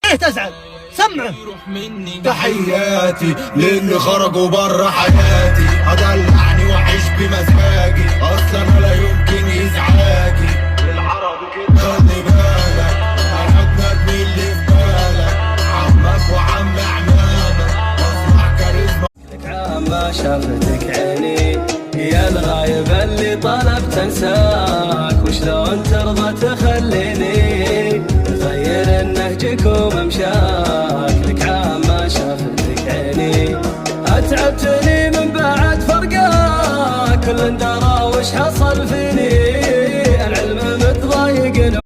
ليه تزعل؟ سمعه. تحياتي للي خرجوا برا حياتي، هدلعني واعيش بمزاجي، اصلا انا لا يمكن ازعاجي. بالعربي كده خلي بالك، انا اجمد من اللي في بالك، عمك وعم عمامك، بسمع كاريزما. عما شافتك عيني يا الغايب اللي طلبت انساك، وشلون ترضى تخليني غير نهجك وممشاك. لك عما شافتك عيني اتعبتني من بعد فرقاك، كل درى وش حصل فيني، العلم متضايق.